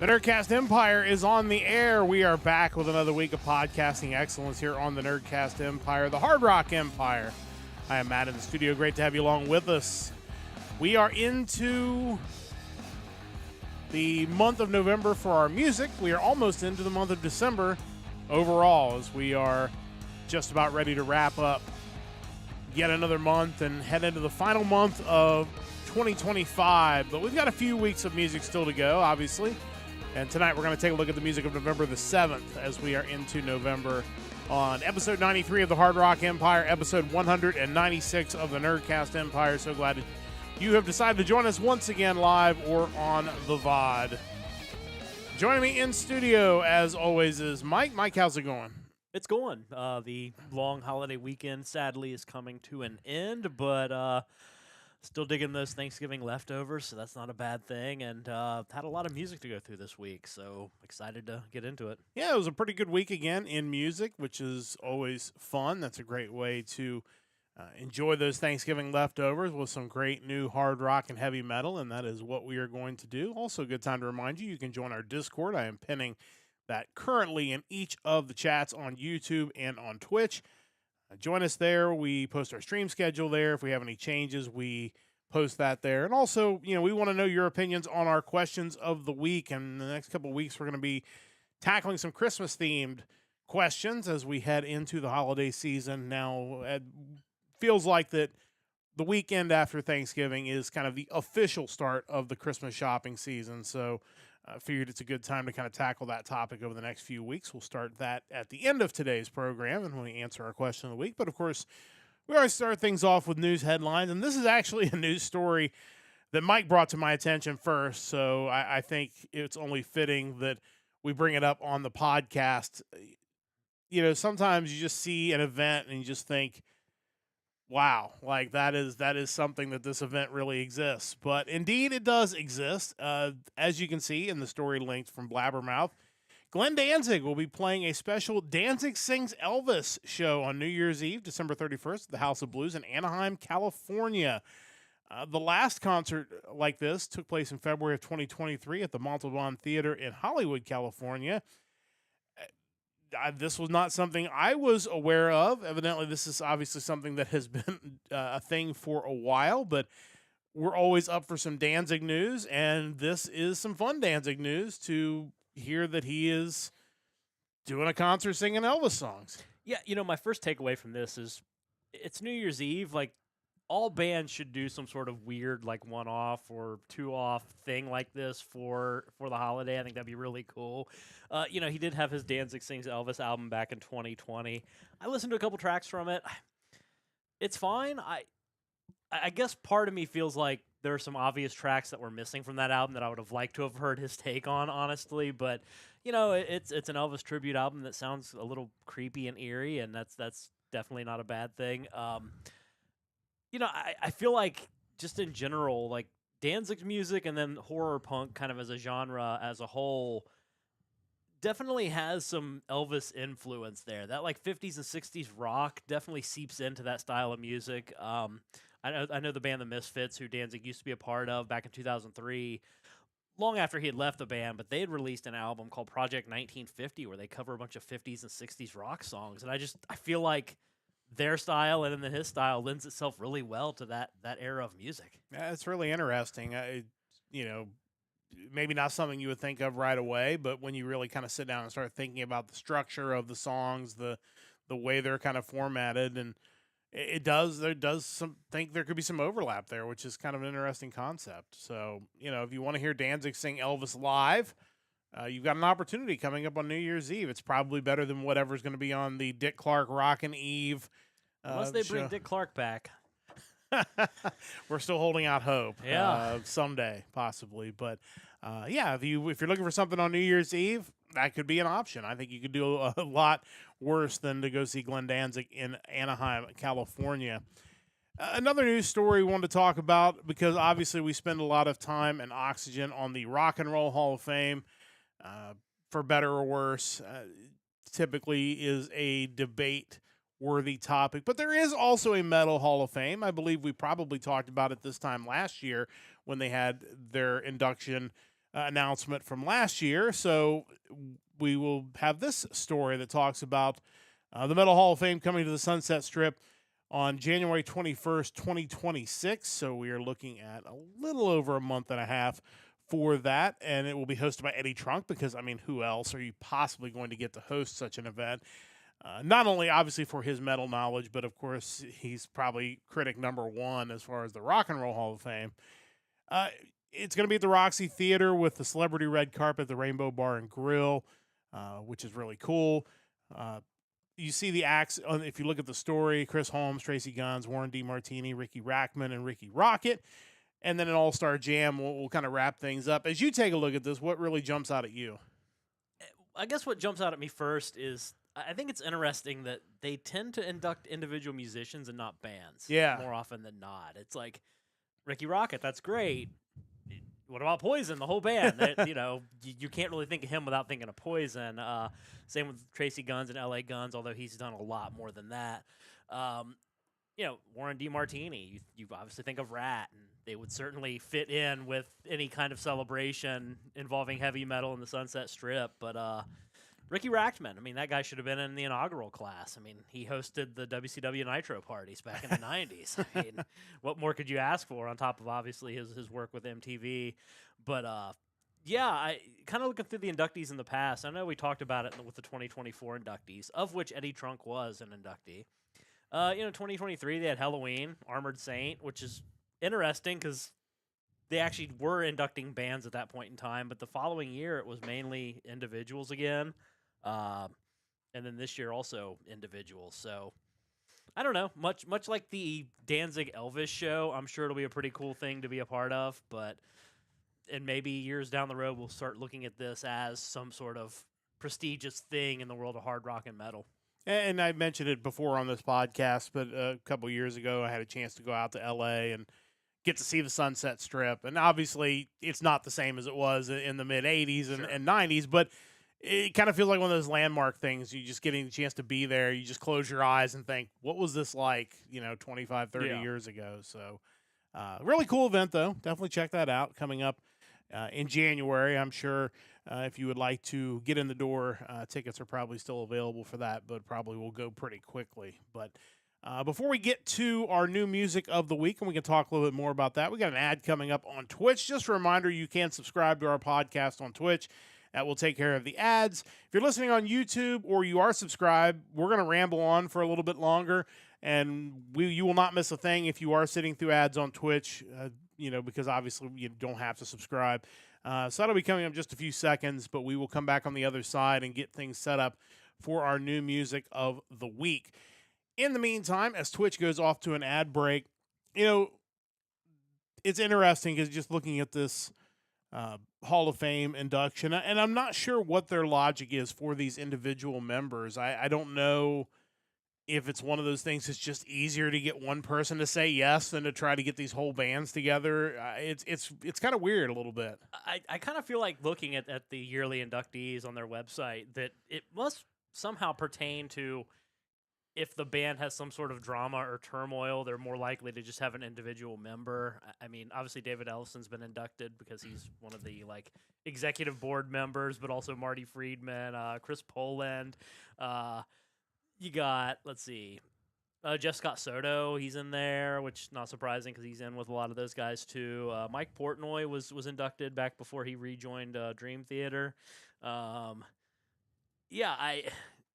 The Nerdcast Empire is on the air. We are back with another week of podcasting excellence here on the Nerdcast Empire, the Hard Rock Empire. I am Matt in the studio. Great to have you along with us. We are into the month of November for our music. We are almost into the month of December overall, as we are just about ready to wrap up yet another month and head into the final month of 2025. But we've got a few weeks of music still to go, obviously. And tonight we're going to take a look at the music of November the 7th as we are into November on episode 93 of the Hard Rock Empire, episode 196 of the Nerdcast Empire. So glad you have decided to join us once again live or on the VOD. Joining me in studio, as always, is Mike. Mike, how's it going? It's going. The long holiday weekend, sadly, is coming to an end, but still digging those Thanksgiving leftovers, so that's not a bad thing, and had a lot of music to go through this week, so excited to get into it. Yeah, it was a pretty good week again in music, which is always fun. That's a great way to enjoy those Thanksgiving leftovers with some great new hard rock and heavy metal, and that is what we are going to do. Also, a good time to remind you, you can join our Discord. I am pinning that currently in each of the chats on YouTube and on Twitch. Join us there. We post our stream schedule there. If we have any changes, we post that there. And also, we want to know your opinions on our questions of the week. And in the next couple of weeks, we're going to be tackling some Christmas-themed questions as we head into the holiday season. Now, it feels like that the weekend after Thanksgiving is kind of the official start of the Christmas shopping season. So I figured it's a good time to kind of tackle that topic over the next few weeks. We'll start that at the end of today's program and when we answer our question of the week. But, of course, we always start things off with news headlines. And this is actually a news story that Mike brought to my attention first. So I think it's only fitting that we bring it up on the podcast. Sometimes you just see an event and you just think, wow, like that is something that this event really exists. But indeed, it does exist. As you can see in the story linked from Blabbermouth, Glenn Danzig will be playing a special Danzig Sings Elvis show on New Year's Eve, December 31st, at the House of Blues in Anaheim, California. The last concert like this took place in February of 2023 at the Montalban Theater in Hollywood, California. This was not something I was aware of. Evidently, this is obviously something that has been a thing for a while, but we're always up for some Danzig news, and this is some fun Danzig news to hear that he is doing a concert singing Elvis songs. Yeah, my first takeaway from this is it's New Year's Eve. Like, all bands should do some sort of weird, like, one-off or two-off thing like this for the holiday. I think that'd be really cool. He did have his Danzig Sings Elvis album back in 2020. I listened to a couple tracks from it. It's fine. I guess part of me feels like there are some obvious tracks that were missing from that album that I would have liked to have heard his take on, honestly. But, it's an Elvis tribute album that sounds a little creepy and eerie, and that's definitely not a bad thing. I feel like just in general, like Danzig's music and then horror punk kind of as a genre as a whole definitely has some Elvis influence there. That like 50s and 60s rock definitely seeps into that style of music. I know the band The Misfits, who Danzig used to be a part of back in 2003, long after he had left the band, but they had released an album called Project 1950 where they cover a bunch of 50s and 60s rock songs. And I feel like their style and then his style lends itself really well to that era of music. Yeah, it's really interesting. Maybe not something you would think of right away, but when you really kind of sit down and start thinking about the structure of the songs, the way they're kind of formatted, and think there could be some overlap there, which is kind of an interesting concept. So, if you want to hear Danzig sing Elvis live, you've got an opportunity coming up on New Year's Eve. It's probably better than whatever's going to be on the Dick Clark Rockin' Eve. Unless they bring Dick Clark back. We're still holding out hope. Yeah. Someday, possibly. But, if you're looking for something on New Year's Eve, that could be an option. I think you could do a lot worse than to go see Glenn Danzig in Anaheim, California. Another news story we wanted to talk about, because obviously we spend a lot of time and oxygen on the Rock and Roll Hall of Fame, for better or worse, typically is a debate-worthy topic. But there is also a Metal Hall of Fame. I believe we probably talked about it this time last year when they had their induction announcement from last year. So we will have this story that talks about the Metal Hall of Fame coming to the Sunset Strip on January 21st, 2026. So we are looking at a little over a month and a half for that, and it will be hosted by Eddie Trunk because, I mean, who else are you possibly going to get to host such an event? Not only obviously for his metal knowledge, but of course he's probably critic number one as far as the Rock and Roll Hall of Fame. It's going to be at the Roxy Theater with the celebrity red carpet, the Rainbow Bar and Grill, which is really cool. You see the acts, if you look at the story, Chris Holmes, Tracy Guns, Warren DeMartini, Ricky Rackman, and Ricky Rocket. And then an all-star jam will kind of wrap things up. As you take a look at this, what really jumps out at you? I guess what jumps out at me first is I think it's interesting that they tend to induct individual musicians and not bands. Yeah. More often than not. It's like Ricky Rocket, that's great. What about Poison, the whole band? You can't really think of him without thinking of Poison. Same with Tracy Guns and L.A. Guns, although he's done a lot more than that. Warren DeMartini, you obviously think of Rat, and they would certainly fit in with any kind of celebration involving heavy metal in the Sunset Strip. But Ricky Rackman, I mean, that guy should have been in the inaugural class. I mean, he hosted the WCW Nitro parties back in the 90s. I mean, what more could you ask for on top of, obviously, his work with MTV? But, I kind of looking through the inductees in the past. I know we talked about it with the 2024 inductees, of which Eddie Trunk was an inductee. 2023, they had Halloween, Armored Saint, which is interesting because they actually were inducting bands at that point in time. But the following year, it was mainly individuals again. And then this year also individuals. So I don't know, much like the Danzig Elvis show, I'm sure it'll be a pretty cool thing to be a part of, and maybe years down the road, we'll start looking at this as some sort of prestigious thing in the world of hard rock and metal. And I mentioned it before on this podcast, but a couple years ago, I had a chance to go out to L.A. and get to see the Sunset Strip. And obviously, it's not the same as it was in the mid-'80s and 90s, but it kind of feels like one of those landmark things. You just getting the chance to be there. You just close your eyes and think, what was this like, 25, 30 years ago? So really cool event, though. Definitely check that out coming up in January. I'm sure if you would like to get in the door, tickets are probably still available for that, but probably will go pretty quickly. But before we get to our new music of the week, and we can talk a little bit more about that, we got an ad coming up on Twitch. Just a reminder, you can subscribe to our podcast on Twitch. That will take care of the ads. If you're listening on YouTube or you are subscribed, we're going to ramble on for a little bit longer, and you will not miss a thing if you are sitting through ads on Twitch, because obviously you don't have to subscribe. So that'll be coming up in just a few seconds, but we will come back on the other side and get things set up for our new music of the week. In the meantime, as Twitch goes off to an ad break, it's interesting because just looking at this Hall of Fame induction, and I'm not sure what their logic is for these individual members. I don't know if it's one of those things that's just easier to get one person to say yes than to try to get these whole bands together. It's kind of weird a little bit. I kind of feel like looking at the yearly inductees on their website that it must somehow pertain to if the band has some sort of drama or turmoil, they're more likely to just have an individual member. I mean, obviously David Ellison's been inducted because he's one of the executive board members, but also Marty Friedman, Chris Poland. You got, let's see, Jeff Scott Soto, he's in there, which not surprising because he's in with a lot of those guys too. Mike Portnoy was inducted back before he rejoined Dream Theater.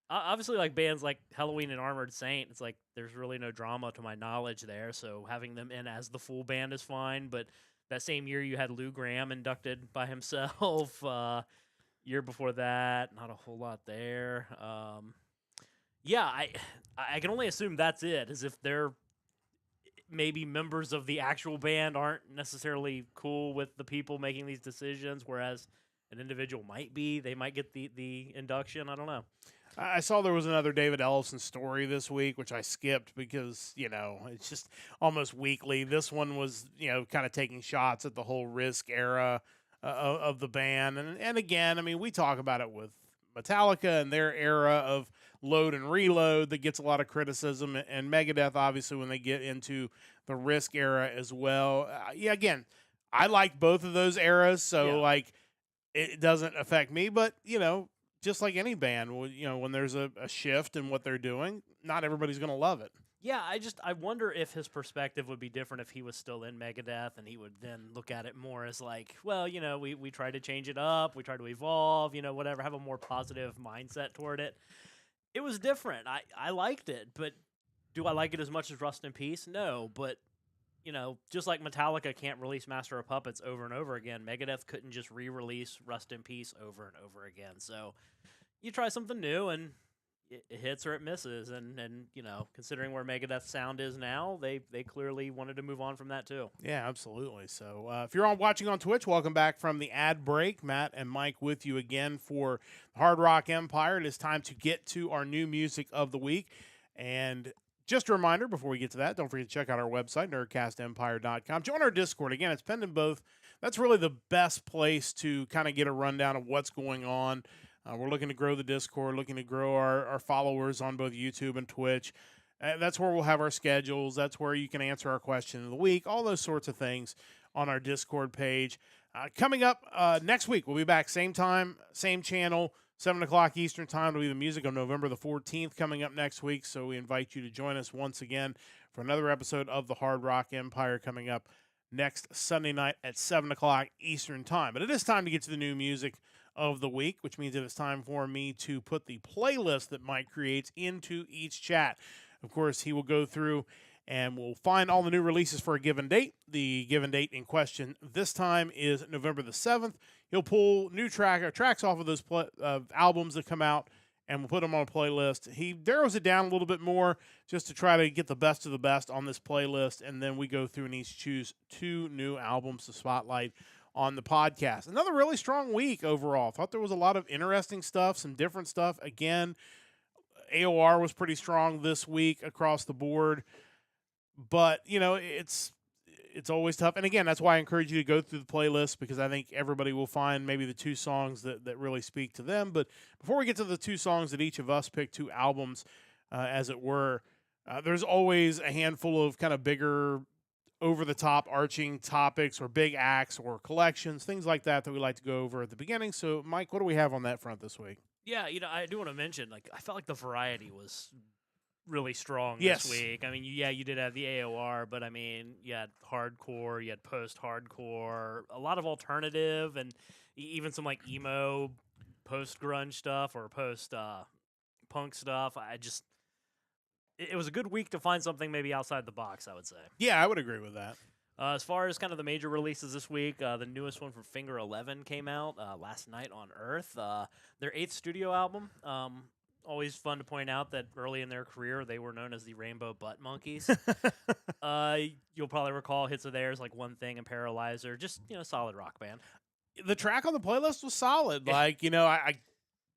Obviously, like bands like Halloween and Armored Saint, it's like there's really no drama to my knowledge there, so having them in as the full band is fine. But that same year, you had Lou Gramm inducted by himself. Year before that, not a whole lot there. I can only assume that's it, as if they're maybe members of the actual band aren't necessarily cool with the people making these decisions, whereas an individual might be. They might get the induction. I don't know. I saw there was another David Ellison story this week, which I skipped because, it's just almost weekly. This one was, kind of taking shots at the whole Risk era of the band. And again, I mean, we talk about it with Metallica and their era of load and reload that gets a lot of criticism, and Megadeth, obviously, when they get into the Risk era as well. Again, I like both of those eras, so, it doesn't affect me. But, just like any band, when there's a shift in what they're doing, not everybody's going to love it. Yeah, I wonder if his perspective would be different if he was still in Megadeth, and he would then look at it more as like, well, we try to change it up, we try to evolve, whatever, have a more positive mindset toward it. It was different. I liked it, but do I like it as much as Rust in Peace? No, but just like Metallica can't release Master of Puppets over and over again, Megadeth couldn't just re-release Rust in Peace over and over again. So you try something new, and it hits or it misses, and considering where Megadeth's sound is now, they clearly wanted to move on from that too. Yeah, absolutely. So if you're watching on Twitch, welcome back from the ad break. Matt and Mike with you again for Hard Rock Empire. It is time to get to our new music of the week. And just a reminder before we get to that, don't forget to check out our website, nerdcastempire.com. Join our Discord. Again, it's pinned in both. That's really the best place to kind of get a rundown of what's going on. We're looking to grow the Discord, looking to grow our followers on both YouTube and Twitch. That's where we'll have our schedules. That's where you can answer our question of the week, all those sorts of things on our Discord page. Coming up next week, we'll be back same time, same channel, 7 o'clock Eastern time. It'll be the music of November the 14th coming up next week. So we invite you to join us once again for another episode of the Hard Rock Empire coming up next Sunday night at 7 o'clock Eastern time. But it is time to get to the new music of the week, which means that it's time for me to put the playlist that Mike creates into each chat. Of course, he will go through and we'll find all the new releases for a given date. The given date in question this time is November the 7th. He'll pull new tracks off of those albums that come out, and we'll put them on a playlist. He narrows it down a little bit more just to try to get the best of the best on this playlist, and then we go through and each choose 2 new albums to spotlight on the podcast. Another really strong week overall. Thought there was a lot of interesting stuff, some different stuff. Again, AOR was pretty strong this week across the board. But, it's always tough. And again, that's why I encourage you to go through the playlist, because I think everybody will find maybe the 2 songs that really speak to them. But before we get to the 2 songs that each of us picked, 2 albums, as it were, there's always a handful of kind of bigger, over-the-top arching topics or big acts or collections, things like that we like to go over at the beginning. So, Mike, what do we have on that front this week? Yeah, I do want to mention, I felt like the variety was really strong Yes. this week. I mean, you did have the AOR, but I mean, you had hardcore, you had post-hardcore, a lot of alternative, and even some emo, post-grunge stuff or post-punk stuff. It was a good week to find something maybe outside the box, I would say. Yeah, I would agree with that. As far as kind of the major releases this week, the newest one from Finger 11 came out last night on Earth. Their 8th studio album. Always fun to point out that early in their career, they were known as the Rainbow Butt Monkeys. You'll probably recall hits of theirs like One Thing and Paralyzer. Just, solid rock band. The track on the playlist was solid. I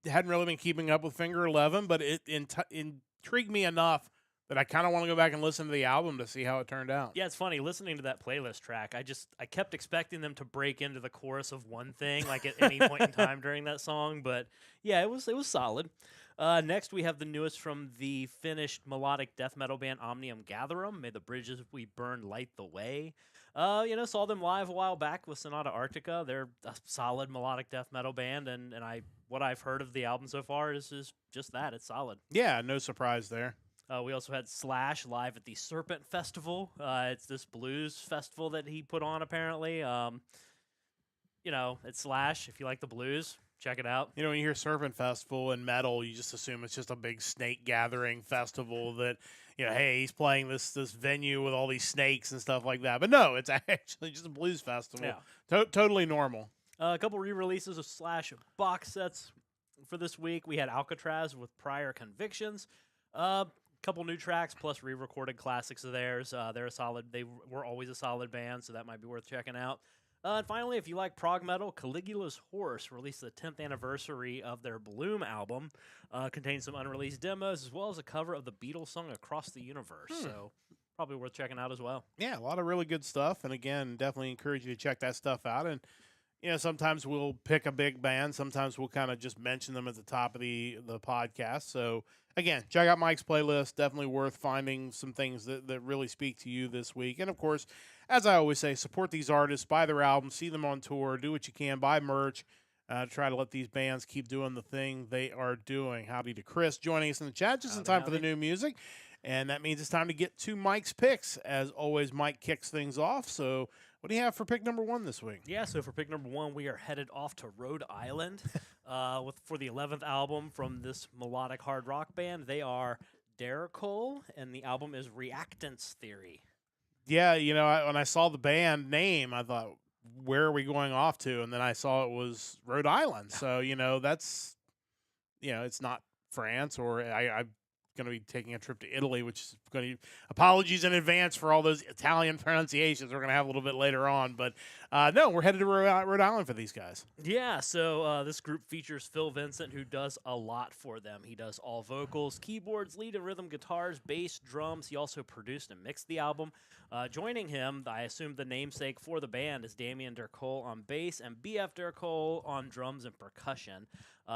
hadn't really been keeping up with Finger 11, but it intrigued me enough that I kind of want to go back and listen to the album to see how it turned out. Yeah, it's funny listening to that playlist track. I kept expecting them to break into the chorus of One Thing like at any point in time during that song, but yeah, it was solid. Next, we have the newest from the Finnish melodic death metal band Omnium Gatherum. May the bridges we burn light the way. Saw them live a while back with Sonata Arctica. They're a solid melodic death metal band, and what I've heard of the album so far is just that. It's solid. Yeah, no surprise there. We also had Slash live at the Serpent Festival. It's this blues festival that he put on, apparently. It's Slash. If you like the blues, check it out. When you hear Serpent Festival and metal, you just assume it's just a big snake gathering festival that, hey, he's playing this venue with all these snakes and stuff like that. But no, it's actually just a blues festival. Yeah. Totally normal. A couple re-releases of Slash box sets for this week. We had Alcatraz with Prior Convictions. Couple new tracks plus re-recorded classics of theirs. They're a solid. They were always a solid band, so that might be worth checking out. And finally, if you like prog metal, Caligula's Horse released the 10th anniversary of their Bloom album. Contains some unreleased demos as well as a cover of the Beatles song Across the Universe. So probably worth checking out as well. Yeah, a lot of really good stuff. And again, definitely encourage you to check that stuff out. And sometimes we'll pick a big band. Sometimes we'll kind of just mention them at the top of the podcast. So again, check out Mike's playlist. Definitely worth finding some things that really speak to you this week. And, of course, as I always say, support these artists, buy their albums, see them on tour, do what you can, buy merch. try to let these bands keep doing the thing they are doing. Howdy to Chris joining us in the chat just in Howdy, time for the howdy. new music. And that means it's time to get to Mike's picks. As always, Mike kicks things off. So what do you have for pick number 1 this week? Yeah, so for pick number 1, we are headed off to Rhode Island for the 11th album from this melodic hard rock band. They are Derricole, and the album is Reactance Theory. Yeah, when I saw the band name, I thought, where are we going off to? And then I saw it was Rhode Island. So, that's, it's not France, or I'm going to be taking a trip to Italy, which is going to apologies in advance for all those Italian pronunciations we're going to have a little bit later on. But no, we're headed to Rhode Island for these guys. Yeah, so this group features Phil Vincent, who does a lot for them. He does all vocals, keyboards, lead and rhythm guitars, bass, drums. He also produced and mixed the album. Joining him, I assume the namesake for the band, is Damien Derricole on bass and B.F. Derricole on drums and percussion.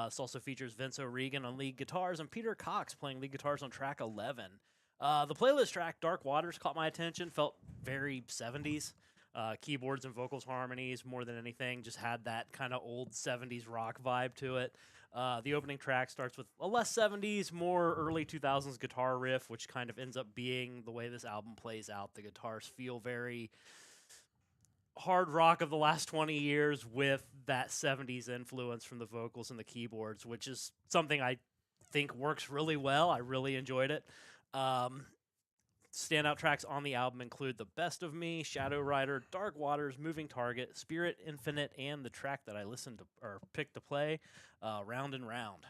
This also features Vince O'Regan on lead guitars and Peter Cox playing lead guitars on track 11. The playlist track, Dark Waters, caught my attention. Felt very 70s. Keyboards and vocals harmonies more than anything. Just had that kind of old 70s rock vibe to it. The opening track starts with a less 70s, more early 2000s guitar riff, which kind of ends up being the way this album plays out. The guitars feel very hard rock of the last 20 years with that 70s influence from the vocals and the keyboards, which is something I think works really well. I really enjoyed it. Standout tracks on the album include The Best of Me, Shadow Rider, Dark Waters, Moving Target, Spirit Infinite, and the track that I listened to or picked to play, Round and Round.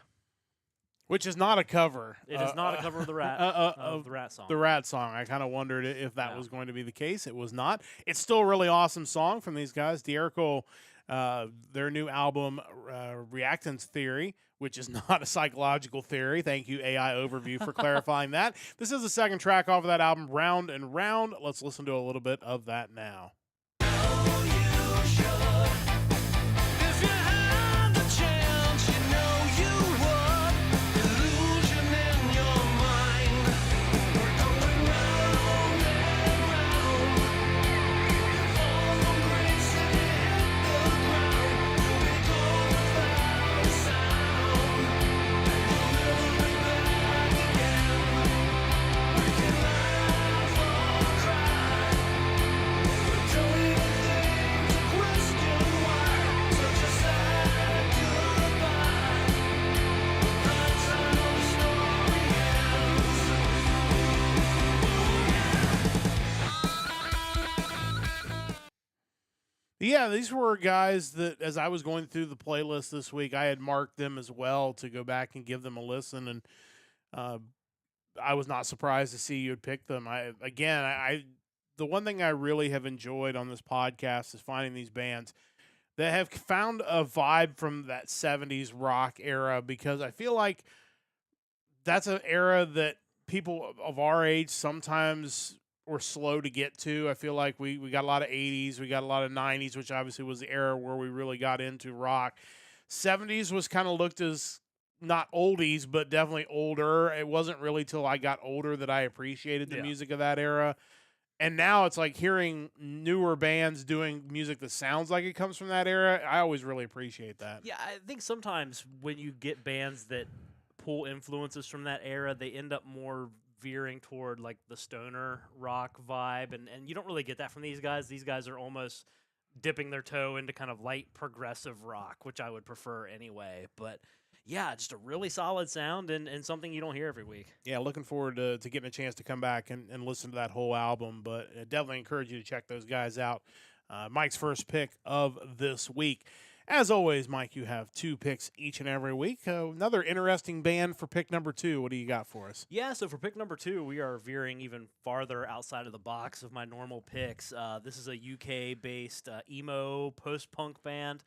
Which is not a cover. It is not a cover of the Rat of the Rat song. The Rat song. I kind of wondered if that Yeah. was going to be the case. It was not. It's still a really awesome song from these guys. Derricole, their new album, Reactance Theory, which is not a psychological theory. Thank you, AI Overview, for clarifying that. This is the second track off of that album, Round and Round. Let's listen to a little bit of that now. Yeah, these were guys that, as I was going through the playlist this week, I had marked them as well to go back and give them a listen, and I was not surprised to see you had picked them. The one thing I really have enjoyed on this podcast is finding these bands that have found a vibe from that 70s rock era, because I feel like that's an era that people of our age sometimes were slow to get to. I feel like we got a lot of 80s, we got a lot of 90s, which obviously was the era where we really got into rock. 70s was kind of looked as not oldies, but definitely older. It wasn't really till I got older that I appreciated the music of that era. And now it's like hearing newer bands doing music that sounds like it comes from that era. I always really appreciate that. Yeah, I think sometimes when you get bands that pull influences from that era, they end up more veering toward like the stoner rock vibe, and you don't really get that from these guys. These guys are almost dipping their toe into kind of light progressive rock, which I would prefer anyway. But yeah, just a really solid sound and something you don't hear every week. Yeah, looking forward to getting a chance to come back and listen to that whole album, but I definitely encourage you to check those guys out. Mike's first pick of this week. As always, Mike, you have 2 picks each and every week. Another interesting band for pick number 2. What do you got for us? Yeah, so for pick number 2, we are veering even farther outside of the box of my normal picks. This is a UK-based emo post-punk band.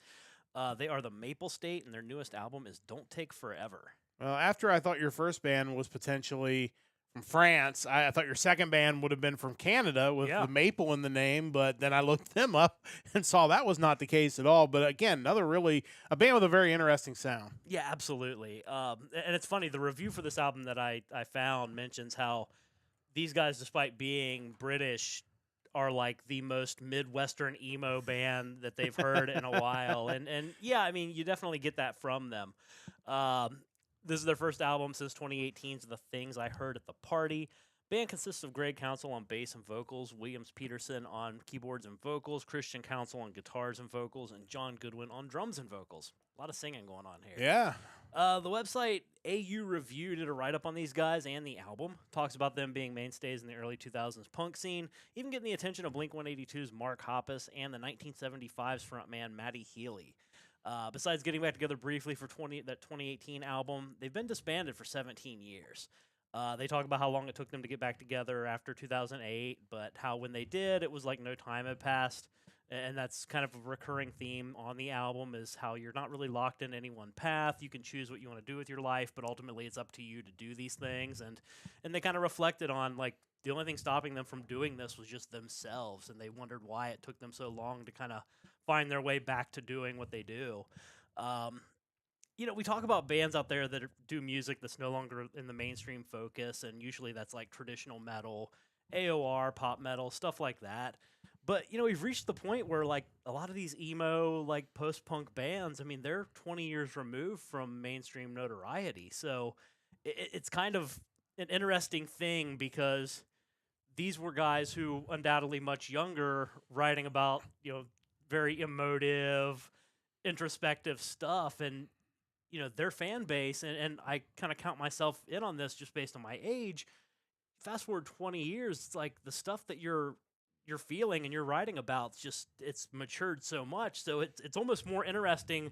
They are the Maple State, and their newest album is Don't Take Forever. Well, after I thought your first band was potentially from France, I thought your second band would have been from Canada with the maple in the name, but then I looked them up and saw that was not the case at all. But again, a band with a very interesting sound. Yeah, absolutely. And it's funny, the review for this album that I found mentions how these guys, despite being British, are like the most Midwestern emo band that they've heard in a while. And yeah, I mean, you definitely get that from them. This is their first album since 2018's The Things I Heard at the Party. Band consists of Greg Council on bass and vocals, Williams Peterson on keyboards and vocals, Christian Council on guitars and vocals, and John Goodwin on drums and vocals. A lot of singing going on here. Yeah. The website AU Review did a write-up on these guys and the album. Talks about them being mainstays in the early 2000s punk scene, even getting the attention of Blink-182's Mark Hoppus and the 1975's frontman Matty Healy. Besides getting back together briefly for that 2018 album, they've been disbanded for 17 years. They talk about how long it took them to get back together after 2008, but how when they did, it was like no time had passed. And that's kind of a recurring theme on the album, is how you're not really locked in any one path. You can choose what you want to do with your life, but ultimately it's up to you to do these things. And they kind of reflected on, like, the only thing stopping them from doing this was just themselves, and they wondered why it took them so long to kind of find their way back to doing what they do. We talk about bands out there that do music that's no longer in the mainstream focus, and usually that's like traditional metal, AOR, pop metal, stuff like that. But, we've reached the point where, like, a lot of these emo, like, post-punk bands, I mean, they're 20 years removed from mainstream notoriety. So it's kind of an interesting thing, because these were guys who undoubtedly much younger, writing about, very emotive, introspective stuff. And, their fan base, and I kind of count myself in on this just based on my age, fast forward 20 years, it's like the stuff that you're feeling and you're writing about, it's matured so much. So it's almost more interesting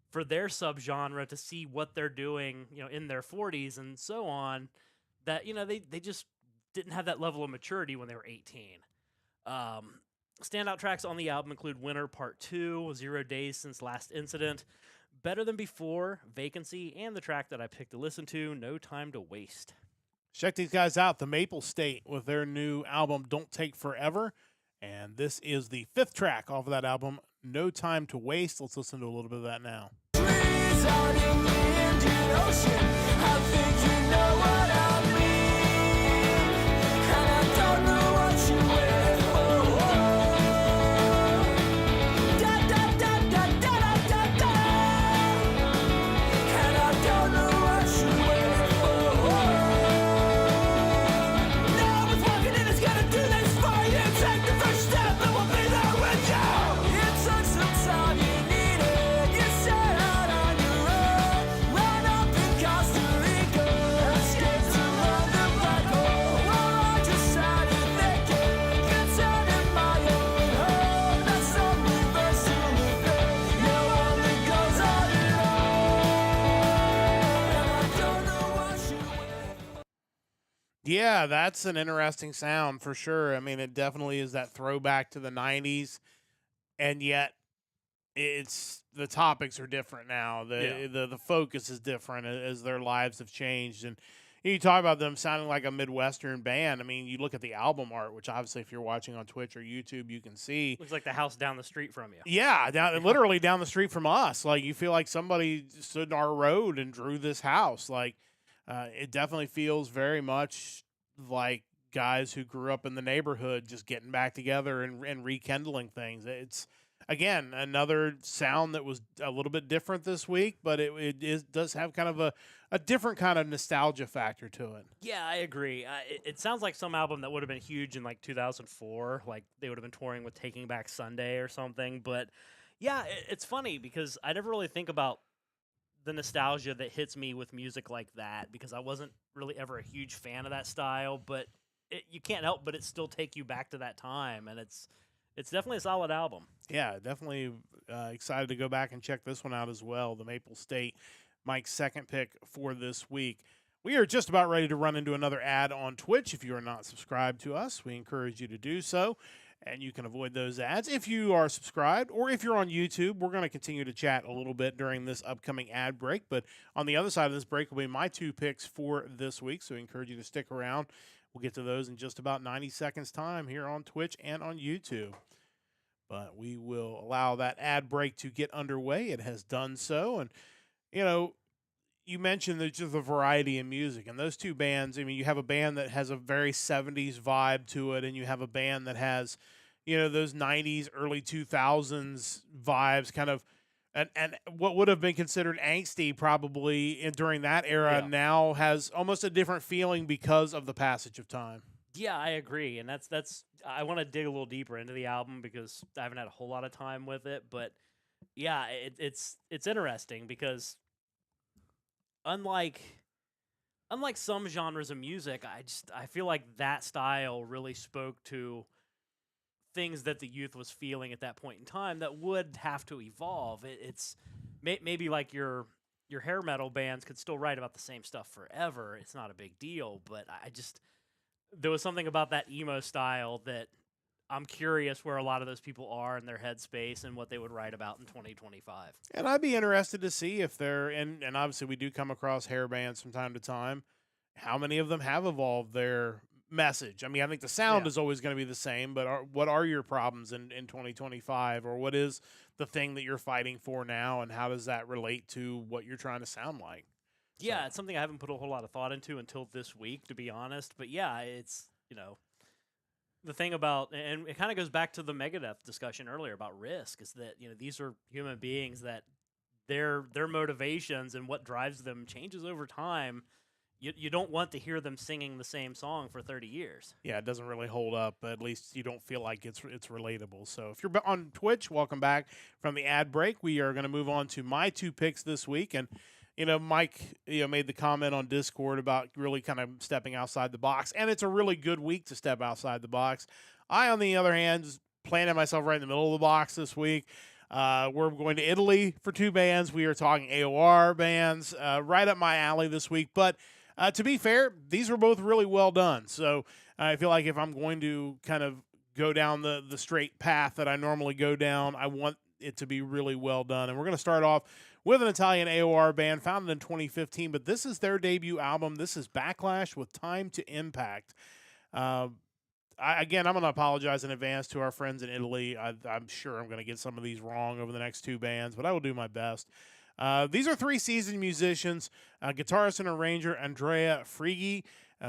for their subgenre to see what they're doing, in their 40s and so on, that, they just didn't have that level of maturity when they were 18. Standout tracks on the album include Winter Part 2, 0 Days Since Last Incident, Better Than Before, Vacancy, and the track that I picked to listen to, No Time to Waste. Check these guys out, the Maple State, with their new album, Don't Take Forever. And this is the 5th track off of that album, No Time to Waste. Let's listen to a little bit of that now. Trees on the Indian Ocean, I think you know what I mean. And I don't know what you waiting for. Da da da da da da da da. And I don't know what you waiting for. Now it's walking and it's gonna do this for you. Take the first step and we'll be there with you. It took some time, you needed. You set out on your own. Run up in Costa Rica. Escape to London black hole. Well, I just started thinking. It's out in my own home. That's only verse to live in. No only goes on and on. And I don't know what you wait. Yeah, that's an interesting sound for sure. I mean, it definitely is that throwback to the 90s, and yet the topics are different now. The focus is different as their lives have changed. And you talk about them sounding like a Midwestern band. I mean, you look at the album art, which obviously if you're watching on Twitch or YouTube, you can see. Looks like the house down the street from you. Yeah, literally down the street from us. Like, you feel like somebody stood in our road and drew this house. Like, it definitely feels very much like guys who grew up in the neighborhood just getting back together and rekindling things. It's, again, another sound that was a little bit different this week, but it does have kind of a different kind of nostalgia factor to it. Yeah, I agree. It sounds like some album that would have been huge in like 2004, like they would have been touring with Taking Back Sunday or something. But yeah, it's funny because I never really think about the nostalgia that hits me with music like that, because I wasn't really ever a huge fan of that style, but you can't help but it still take you back to that time, and it's definitely a solid album. Yeah, definitely excited to go back and check this one out as well. The Maple State, Mike's second pick for this week. We are just about ready to run into another ad on Twitch. If you are not subscribed to us, we encourage you to do so, and you can avoid those ads if you are subscribed. Or if you're on YouTube, we're going to continue to chat a little bit during this upcoming ad break. But on the other side of this break will be my 2 picks for this week, so we encourage you to stick around. We'll get to those in just about 90 seconds time here on Twitch and on YouTube. But we will allow that ad break to get underway. It has done so. And, you mentioned there's just a variety in music, and those two bands, I mean, you have a band that has a very 70s vibe to it, and you have a band that has, those 90s, early 2000s vibes, kind of, and what would have been considered angsty probably during that era Yeah. now has almost a different feeling because of the passage of time. Yeah, I agree, and that's I want to dig a little deeper into the album because I haven't had a whole lot of time with it, but yeah, it's interesting because unlike some genres of music, I feel like that style really spoke to things that the youth was feeling at that point in time that would have to evolve. It's maybe like your hair metal bands could still write about the same stuff forever. It's not a big deal, but there was something about that emo style that I'm curious where a lot of those people are in their headspace and what they would write about in 2025. And I'd be interested to see if they're, and obviously we do come across hair bands from time to time, how many of them have evolved their message. I mean, I think the sound is always going to be the same, but what are your problems in 2025, or what is the thing that you're fighting for now, and how does that relate to what you're trying to sound like? Yeah, it's something I haven't put a whole lot of thought into until this week, to be honest. But yeah, it's, the thing about, and it kind of goes back to the Megadeth discussion earlier about Risk, is that, these are human beings that their motivations and what drives them changes over time. You don't want to hear them singing the same song for 30 years. Yeah, it doesn't really hold up, but at least you don't feel like it's relatable. So if you're on Twitch, welcome back from the ad break. We are going to move on to my two picks this week. And, Mike, made the comment on Discord about really kind of stepping outside the box. And it's a really good week to step outside the box. I, on the other hand, just planted myself right in the middle of the box this week. We're going to Italy for two bands. We are talking AOR bands, right up my alley this week. But to be fair, these were both really well done. So I feel like if I'm going to kind of go down the straight path that I normally go down, I want it to be really well done. And we're going to start off with an Italian AOR band founded in 2015, but this is their debut album. This is Backlash with Time to Impact. I'm going to apologize in advance to our friends in Italy. I'm sure I'm going to get some of these wrong over the next two bands, but I will do my best. These are three seasoned musicians, guitarist and arranger Andrea Frighi,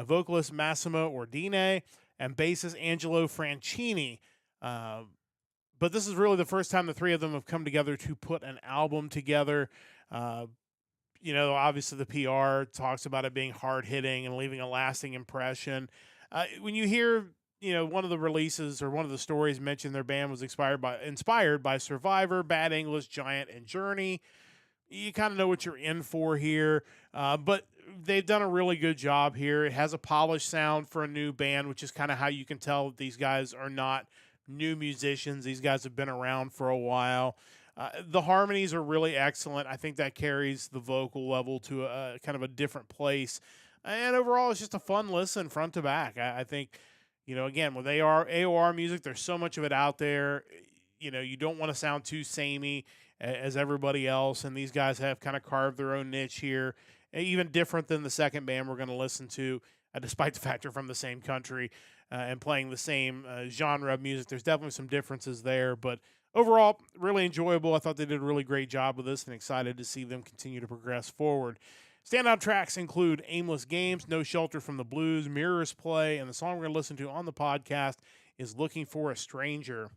vocalist Massimo Ordine, and bassist Angelo Franchini. But this is really the first time the three of them have come together to put an album together. Obviously the PR talks about it being hard-hitting and leaving a lasting impression. When you hear, one of the releases or one of the stories mentioned their band was inspired by Survivor, Bad English, Giant, and Journey, you kind of know what you're in for here. But they've done a really good job here. It has a polished sound for a new band, which is kind of how you can tell that these guys are not new musicians. These guys have been around for a while. The harmonies are really excellent. I think that carries the vocal level to a kind of a different place. And overall, it's just a fun listen front to back. I think, again, with AOR music, there's so much of it out there. You don't want to sound too samey as everybody else, and these guys have kind of carved their own niche here, even different than the second band we're going to listen to, despite the fact they're from the same country and playing the same genre of music. There's definitely some differences there, but overall, really enjoyable. I thought they did a really great job with this and excited to see them continue to progress forward. Standout tracks include Aimless Games, No Shelter from the Blues, Mirrors Play, and the song we're going to listen to on the podcast is Looking for a Stranger.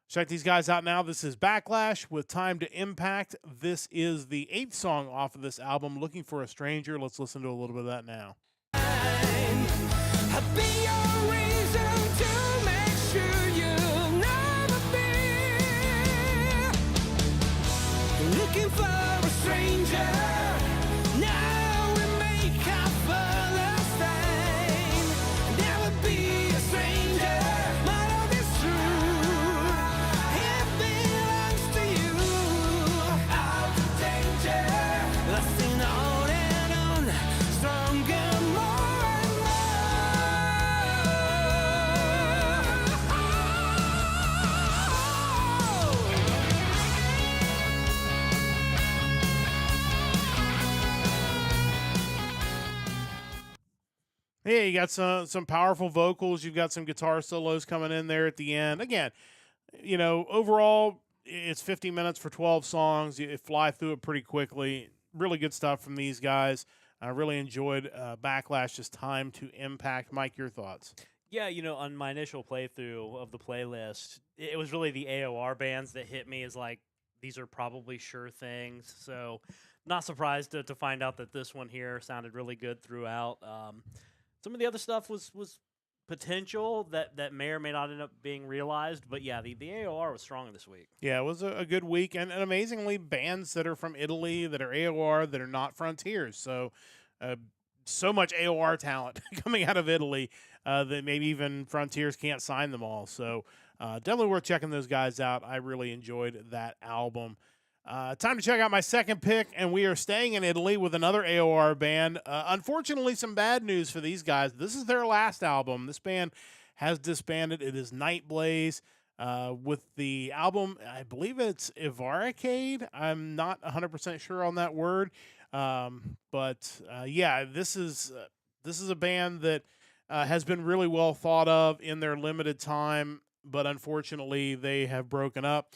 Check these guys out now. This is Backlash with Time to Impact. This is the 8th song off of this album, Looking for a Stranger. Let's listen to a little bit of that now. I'll be your reason to make sure you'll never be looking for a stranger. Now we make up for the same. Never be a stranger. My love is true. It belongs to you. Out of danger. Lasting on and on. Stronger, more and Yeah, you got some powerful vocals. You've got some guitar solos coming in there at the end. Again, overall, it's 50 minutes for 12 songs. You fly through it pretty quickly. really good stuff from these guys. I really enjoyed Backlash's Time to Impact. Mike, your thoughts? Yeah, on my initial playthrough of the playlist, it was really the AOR bands that hit me as like, these are probably sure things. So not surprised to find out that this one here sounded really good throughout. Some of the other stuff was potential that may or may not end up being realized. But yeah, the AOR was strong this week. Yeah, it was a good week, and amazingly, bands that are from Italy, that are AOR, that are not Frontiers. So, so much AOR talent coming out of Italy that maybe even Frontiers can't sign them all. So, definitely worth checking those guys out. I really enjoyed that album. Time to check out my second pick, and we are staying in Italy with another AOR band. Unfortunately, some bad news for these guys. This is their last album. This band has disbanded. It is Nightblaze with the album, I believe it's Evaricade. I'm not 100% sure on that word. But yeah, this is a band that has been really well thought of in their limited time, but unfortunately, they have broken up.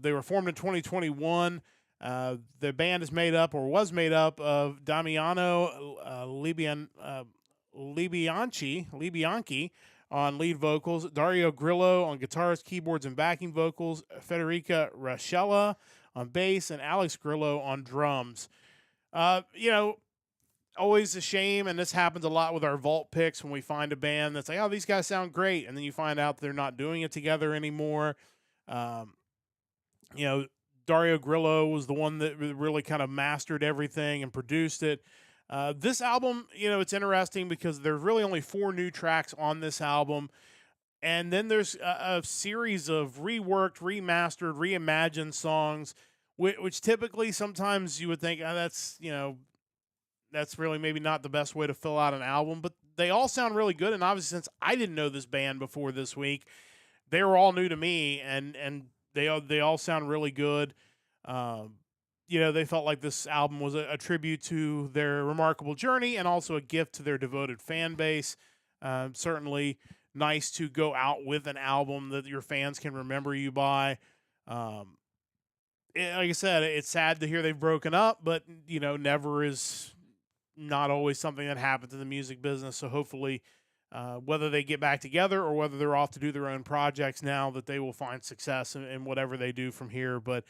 They were formed in 2021. The band is made up, or was made up, of Damiano Libianchi on lead vocals, Dario Grillo on guitars, keyboards, and backing vocals, Federica Raschella on bass, and Alex Grillo on drums. Always a shame, and this happens a lot with our vault picks when we find a band that's like, oh, these guys sound great, and then you find out they're not doing it together anymore. Dario Grillo was the one that really kind of mastered everything and produced it. This album, it's interesting because there's really only 4 new tracks on this album. And then there's a series of reworked, remastered, reimagined songs, which typically sometimes you would think, that's really maybe not the best way to fill out an album. But they all sound really good. And obviously, since I didn't know this band before this week, they were all new to me, and they all sound really good. They felt like this album was a tribute to their remarkable journey and also a gift to their devoted fan base. Certainly nice to go out with an album that your fans can remember you by. Like I said, it's sad to hear they've broken up, but, never is not always something that happens in the music business. So hopefully, whether they get back together or whether they're off to do their own projects now, that they will find success in whatever they do from here. But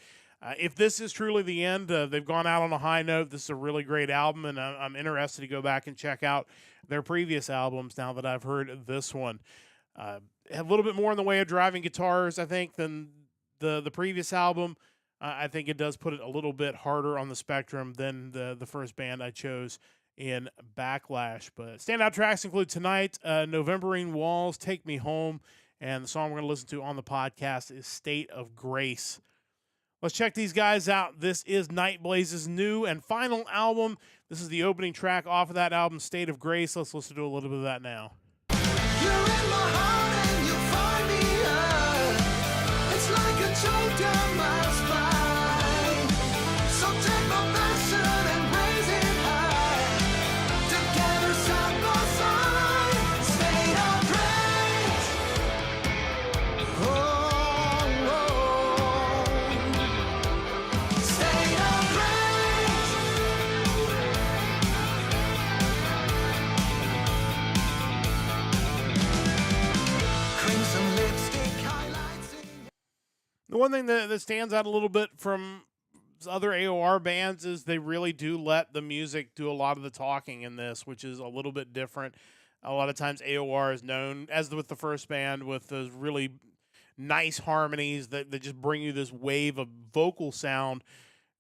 if this is truly the end, they've gone out on a high note. This is a really great album, and I'm interested to go back and check out their previous albums now that I've heard this one. A little bit more in the way of driving guitars, I think, than the previous album. I think it does put it a little bit harder on the spectrum than the first band I chose in Backlash. But standout tracks include tonight, Novemberine Walls, Take Me Home, and the song we're going to listen to on the podcast is State of Grace. Let's check these guys out. This is Nightblaze's new and final album. This is the opening track off of that album, State of Grace. Let's listen to a little bit of that now. You're in my heart and you find me it's like a choke down my spine. So take my passion and raise it high. Together side by side. State of grace. State of grace. Crimson lipstick highlights in The one thing that stands out a little bit from other AOR bands is they really do let the music do a lot of the talking in this, which is a little bit different. A lot of times AOR is known, as with the first band, with those really nice harmonies that just bring you this wave of vocal sound.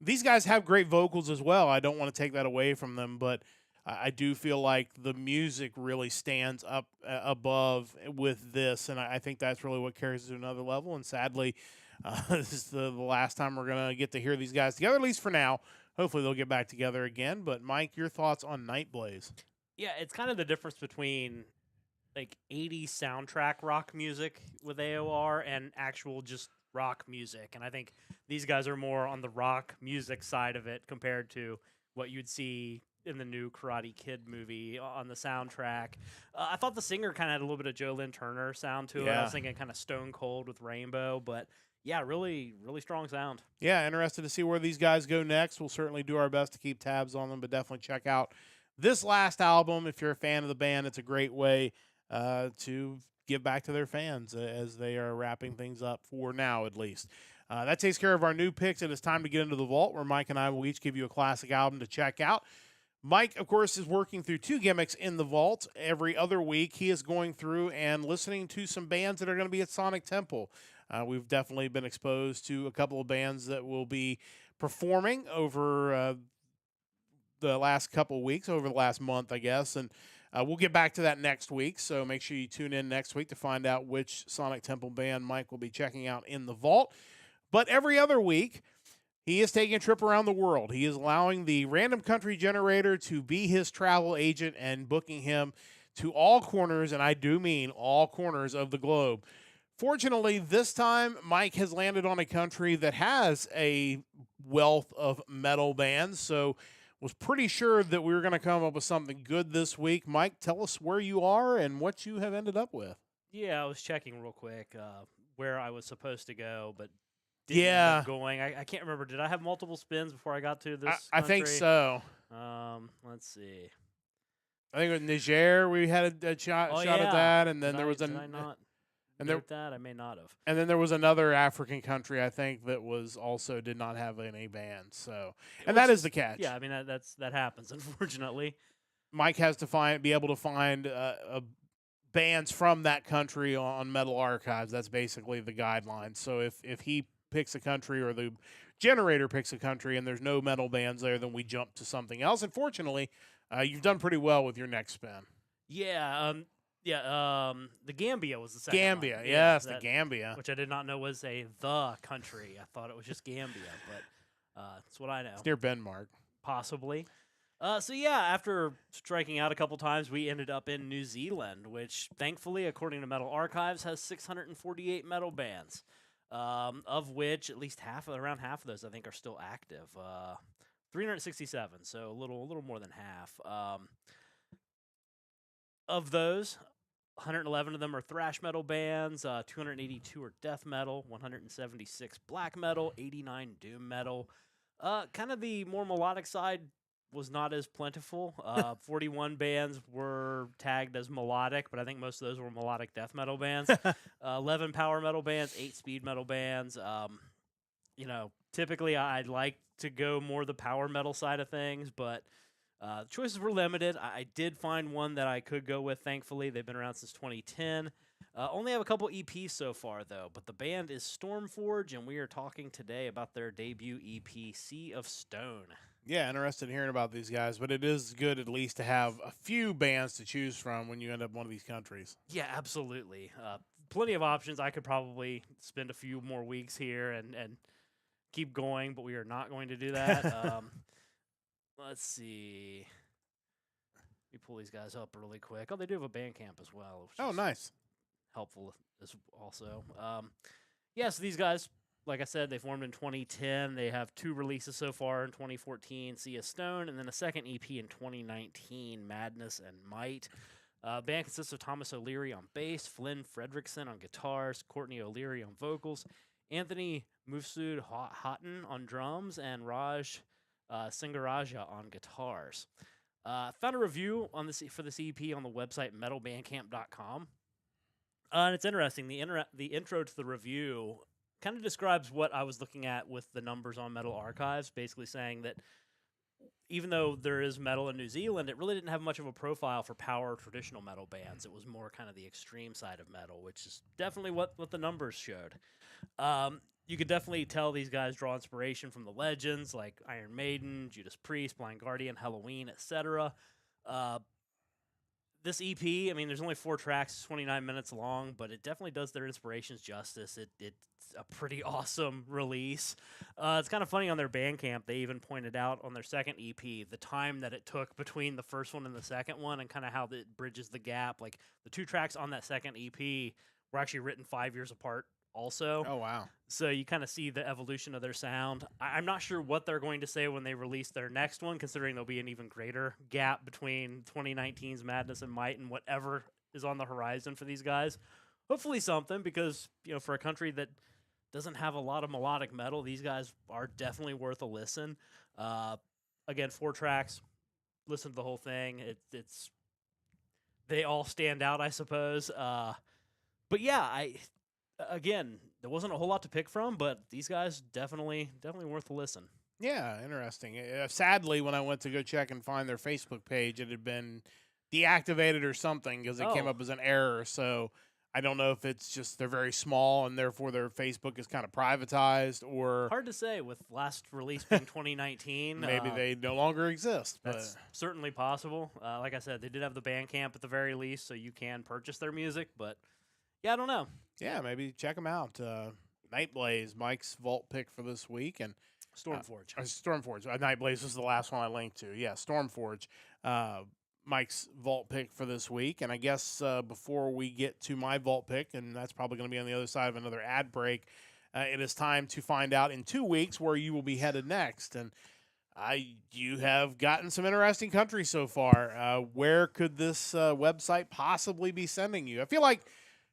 These guys have great vocals as well. I don't want to take that away from them, but I do feel like the music really stands up above with this, and I think that's really what carries it to another level. And sadly, this is the last time we're going to get to hear these guys together, at least for now. Hopefully they'll get back together again. But, Mike, your thoughts on Nightblaze? Yeah, it's kind of the difference between like 80s soundtrack rock music with AOR and actual just rock music. And I think these guys are more on the rock music side of it compared to what you'd see in the new Karate Kid movie on the soundtrack. I thought the singer kind of had a little bit of Joe Lynn Turner sound to it. I Yeah. was thinking kind of Stone Cold with Rainbow, but Yeah, really, really strong sound. Yeah, interested to see where these guys go next. We'll certainly do our best to keep tabs on them, but definitely check out this last album. If you're a fan of the band, it's a great way to give back to their fans as they are wrapping things up for now, at least. That takes care of our new picks. It is time to get into the vault, where Mike and I will each give you a classic album to check out. Mike, of course, is working through 2 gimmicks in the vault. Every other week, he is going through and listening to some bands that are going to be at Sonic Temple. We've definitely been exposed to a couple of bands that will be performing over the last couple of weeks, over the last month, I guess. And we'll get back to that next week. So make sure you tune in next week to find out which Sonic Temple band Mike will be checking out in the vault. But every other week, he is taking a trip around the world. He is allowing the Random Country Generator to be his travel agent and booking him to all corners, and I do mean all corners of the globe. Fortunately, this time, Mike has landed on a country that has a wealth of metal bands, so was pretty sure that we were going to come up with something good this week. Mike, tell us where you are and what you have ended up with. Yeah, I was checking real quick where I was supposed to go, but didn't end up going. I can't remember. Did I have multiple spins before I got to this I think country? so. Let's see. I think with Niger, we had a shot at that, and then there was Did I not note that? I may not have. And then there was another African country, I think, that was also did not have any band. So, and that is the catch. Yeah, I mean that happens, unfortunately. Mike has to be able to find bands from that country on Metal Archives. That's basically the guideline. So if he picks a country or the generator picks a country and there's no metal bands there, then we jump to something else. And fortunately, you've done pretty well with your next spin. Yeah. The Gambia was the second Gambia, one. yes, the Gambia. Which I did not know was the country. I thought it was just Gambia, but that's what I know. It's near Denmark. Possibly. So yeah, after striking out a couple times, we ended up in New Zealand, which thankfully, according to Metal Archives, has 648 metal bands, of which at least around half of those, I think, are still active. 367, so a little more than half. Of those, 111 of them are thrash metal bands, 282 are death metal, 176 black metal, 89 doom metal. Kind of the more melodic side was not as plentiful. 41 bands were tagged as melodic, but I think most of those were melodic death metal bands. 11 power metal bands, 8 speed metal bands. Typically I'd like to go more the power metal side of things, but choices were limited. I did find one that I could go with, thankfully. They've been around since 2010. Only have a couple EPs so far, though, but the band is Stormforge, and we are talking today about their debut EP, Sea of Stone. Yeah, interested in hearing about these guys, but it is good at least to have a few bands to choose from when you end up in one of these countries. Yeah, absolutely. Plenty of options. I could probably spend a few more weeks here and keep going, but we are not going to do that. Let's see. Let me pull these guys up really quick. Oh, they do have a Bandcamp as well. Oh, nice. Helpful as also. So these guys, like I said, they formed in 2010. They have 2 releases so far in 2014, Sea of Stone, and then a second EP in 2019, Madness and Might. Band consists of Thomas O'Leary on bass, Flynn Fredrickson on guitars, Courtney O'Leary on vocals, Anthony Mufsud Houghton on drums, and Raj Singaraja on guitars. Found a review for this EP on the website metalbandcamp.com. And it's interesting. The intro to the review kind of describes what I was looking at with the numbers on Metal Archives, basically saying that even though there is metal in New Zealand, it really didn't have much of a profile for power traditional metal bands. It was more kind of the extreme side of metal, which is definitely what the numbers showed. You could definitely tell these guys draw inspiration from the legends like Iron Maiden, Judas Priest, Blind Guardian, Halloween, etc. This EP, I mean, there's only 4 tracks, 29 minutes long, but it definitely does their inspirations justice. It's a pretty awesome release. It's kind of funny on their Bandcamp. They even pointed out on their second EP the time that it took between the first one and the second one and kind of how it bridges the gap. Like, the 2 tracks on that second EP were actually written 5 years apart also. Oh, wow. So you kind of see the evolution of their sound. I'm not sure what they're going to say when they release their next one, considering there'll be an even greater gap between 2019's Madness and Might and whatever is on the horizon for these guys. Hopefully something, because, for a country that doesn't have a lot of melodic metal. These guys are definitely worth a listen. Again, 4 tracks. Listen to the whole thing. They all stand out, I suppose. But yeah, again, there wasn't a whole lot to pick from, but these guys definitely worth a listen. Yeah, interesting. Sadly, when I went to go check and find their Facebook page, it had been deactivated or something because it came up as an error. So I don't know if it's just they're very small and therefore their Facebook is kind of privatized, or Hard to say with last release being 2019. maybe they no longer exist. But That's certainly possible. Like I said, they did have the Bandcamp at the very least, so you can purchase their music. But yeah, I don't know. yeah, maybe check them out. Nightblaze, Mike's vault pick for this week, and Stormforge. Stormforge. Nightblaze was the last one I linked to. Yeah, Stormforge. Mike's vault pick for this week. And I guess before we get to my vault pick, and that's probably going to be on the other side of another ad break, it is time to find out in 2 weeks where you will be headed next. And you have gotten some interesting countries so far. Where could this website possibly be sending you? I feel like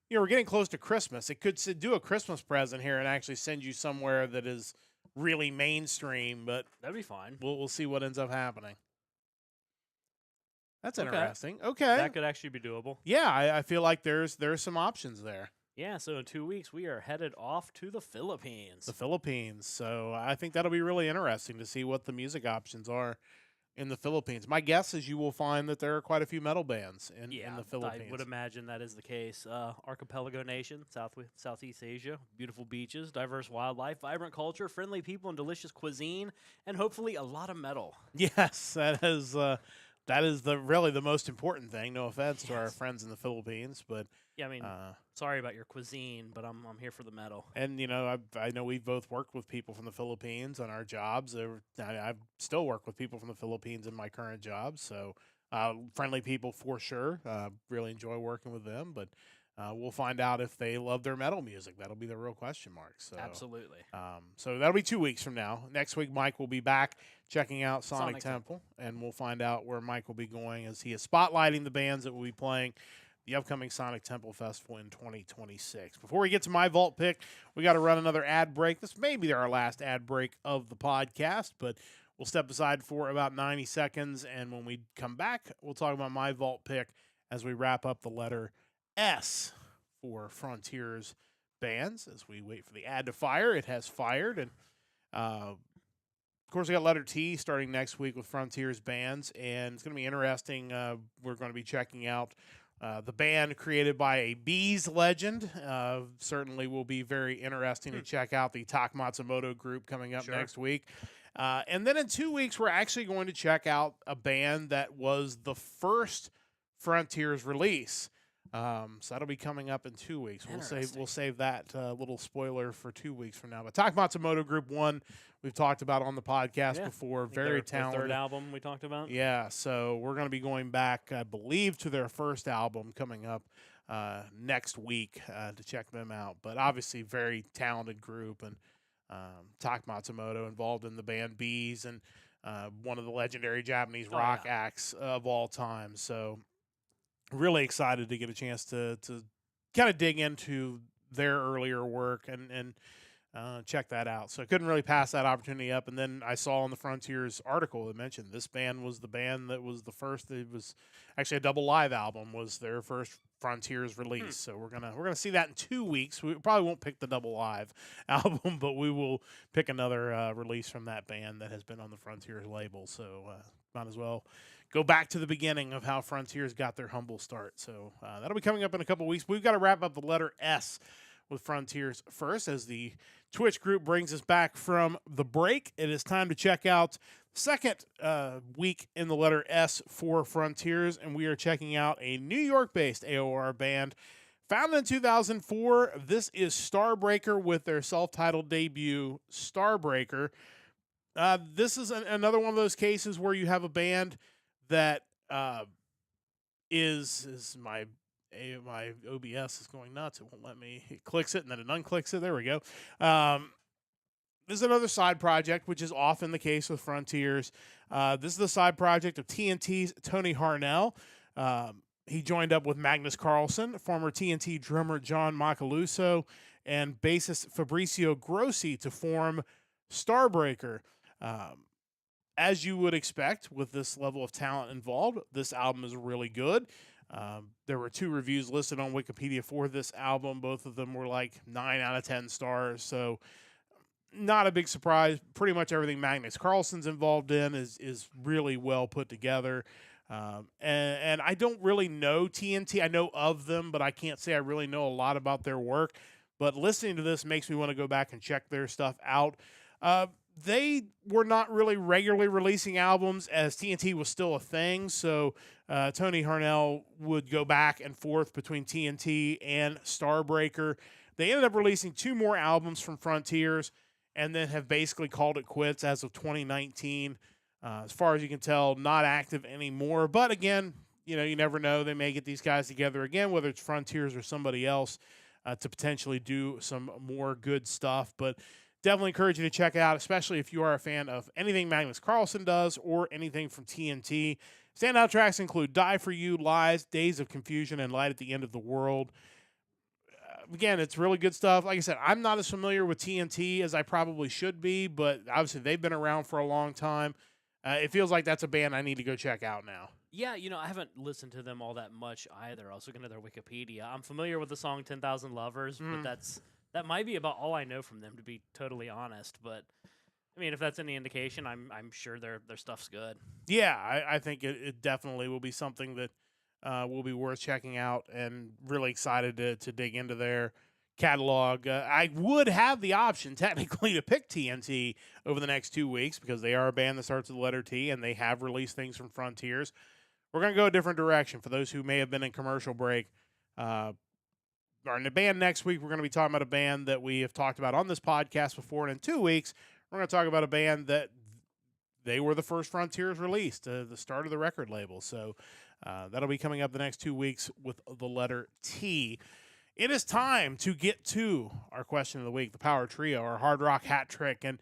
we're getting close to Christmas. It could do a Christmas present here and actually send you somewhere that is really mainstream, but That'd be fine. we'll see what ends up happening. That's Okay. interesting. Okay. That could actually be doable. Yeah, I feel like there's some options there. Yeah, so in 2 weeks, we are headed off to the Philippines. The Philippines. So I think that'll be really interesting to see what the music options are in the Philippines. My guess is you will find that there are quite a few metal bands in the Philippines. I would imagine that is the case. Archipelago nation, Southeast Asia, beautiful beaches, diverse wildlife, vibrant culture, friendly people, and delicious cuisine, and hopefully a lot of metal. Yes, that is really the most important thing. No offense to our friends in the Philippines, but Yeah, I mean, sorry about your cuisine, but I'm here for the metal. and I know we've both worked with people from the Philippines on our jobs. I still work with people from the Philippines in my current job, so friendly people for sure. Really enjoy working with them, but we'll find out if they love their metal music. That'll be the real question mark. So Absolutely. so that'll be 2 weeks from now. Next week, Mike will be back checking out Sonic Sonic Temple, and we'll find out where Mike will be going as he is spotlighting the bands that will be playing the upcoming Sonic Temple Festival in 2026. Before we get to my vault pick, we got to run another ad break. This may be our last ad break of the podcast, but we'll step aside for about 90 seconds, and when we come back, we'll talk about my vault pick as we wrap up the letter S for Frontiers bands. As we wait for the ad to fire, it has fired, and of course, we got letter T starting next week with Frontiers bands, and it's going to be interesting. We're going to be checking out the band created by a Bees legend. Certainly will be very interesting to check out the Tak Matsumoto group coming up next week. And then in 2 weeks, we're actually going to check out a band that was the first Frontiers release. So that'll be coming up in 2 weeks. We'll save that little spoiler for 2 weeks from now. But Tak Matsumoto Group 1, we've talked about on the podcast before. Very talented. Third album we talked about. Yeah, so we're going to be going back, I believe, to their first album coming up next week to check them out. But obviously, very talented group, and Tak Matsumoto involved in the band Bees, and one of the legendary Japanese rock acts of all time. So really excited to get a chance to kind of dig into their earlier work and check that out. So I couldn't really pass that opportunity up. And then I saw on the Frontiers article that mentioned this band was the band that was the first. It was actually a double live album was their first Frontiers release. So we're gonna see that in 2 weeks. We probably won't pick the double live album, but we will pick another release from that band that has been on the Frontiers label. So might as well go back to the beginning of how Frontiers got their humble start. So that'll be coming up in a couple weeks. We've got to wrap up the letter S with Frontiers first as the Twitch group brings us back from the break. It is time to check out the second week in the letter S for Frontiers, and we are checking out a New York-based AOR band founded in 2004. This is Starbreaker with their self-titled debut, Starbreaker. This is another one of those cases where you have a band that is my OBS is going nuts. It won't let me. It clicks it and then it unclicks it. There we go. This is another side project, which is often the case with Frontiers. This is the side project of TNT's Tony Harnell. He joined up with Magnus Carlson, former TNT drummer John Macaluso, and bassist Fabrizio Grossi to form Starbreaker. As you would expect with this level of talent involved, this album is really good. There were 2 reviews listed on Wikipedia for this album. Both of them were like 9 out of 10 stars. So not a big surprise. Pretty much everything Magnus Carlsen's involved in is really well put together. And I don't really know TNT. I know of them, but I can't say I really know a lot about their work. But listening to this makes me want to go back and check their stuff out. They were not really regularly releasing albums as TNT was still a thing. So Tony Harnell would go back and forth between TNT and Starbreaker. They ended up releasing 2 more albums from Frontiers and then have basically called it quits as of 2019. As far as you can tell, not active anymore. But again, you never know. They may get these guys together again, whether it's Frontiers or somebody else, to potentially do some more good stuff. But definitely encourage you to check it out, especially if you are a fan of anything Magnus Carlsen does or anything from TNT. Standout tracks include Die For You, Lies, Days of Confusion, and Light at the End of the World. Again, it's really good stuff. Like I said, I'm not as familiar with TNT as I probably should be, but obviously they've been around for a long time. It feels like that's a band I need to go check out now. Yeah, I haven't listened to them all that much either. I was looking at their Wikipedia. I'm familiar with the song 10,000 Lovers, but that might be about all I know from them, to be totally honest. But I mean, if that's any indication, I'm sure their stuff's good. Yeah, I think it definitely will be something that will be worth checking out, and really excited to dig into their catalog. I would have the option technically to pick TNT over the next 2 weeks because they are a band that starts with the letter T and they have released things from Frontiers. We're going to go a different direction. For those who may have been in commercial break, or in the band next week, we're going to be talking about a band that we have talked about on this podcast before. And in 2 weeks, we're going to talk about a band that they were the first Frontiers released, the start of the record label. So that'll be coming up the next 2 weeks with the letter T. It is time to get to our question of the week, the Power Trio, our hard rock hat trick. And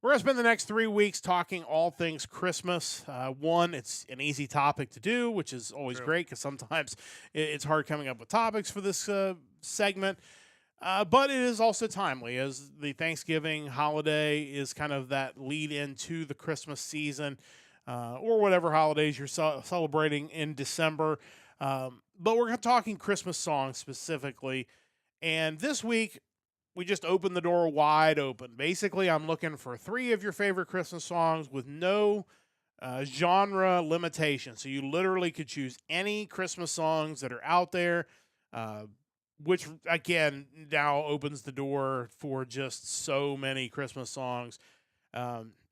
we're going to spend the next 3 weeks talking all things Christmas. One, it's an easy topic to do, which is always great because sometimes it's hard coming up with topics for this segment. But it is also timely, as the Thanksgiving holiday is kind of that lead into the Christmas season, or whatever holidays you're celebrating in December. But we're talking Christmas songs specifically. And this week, we just opened the door wide open. Basically, I'm looking for 3 of your favorite Christmas songs with no genre limitation. So you literally could choose any Christmas songs that are out there, which, again, now opens the door for just so many Christmas songs.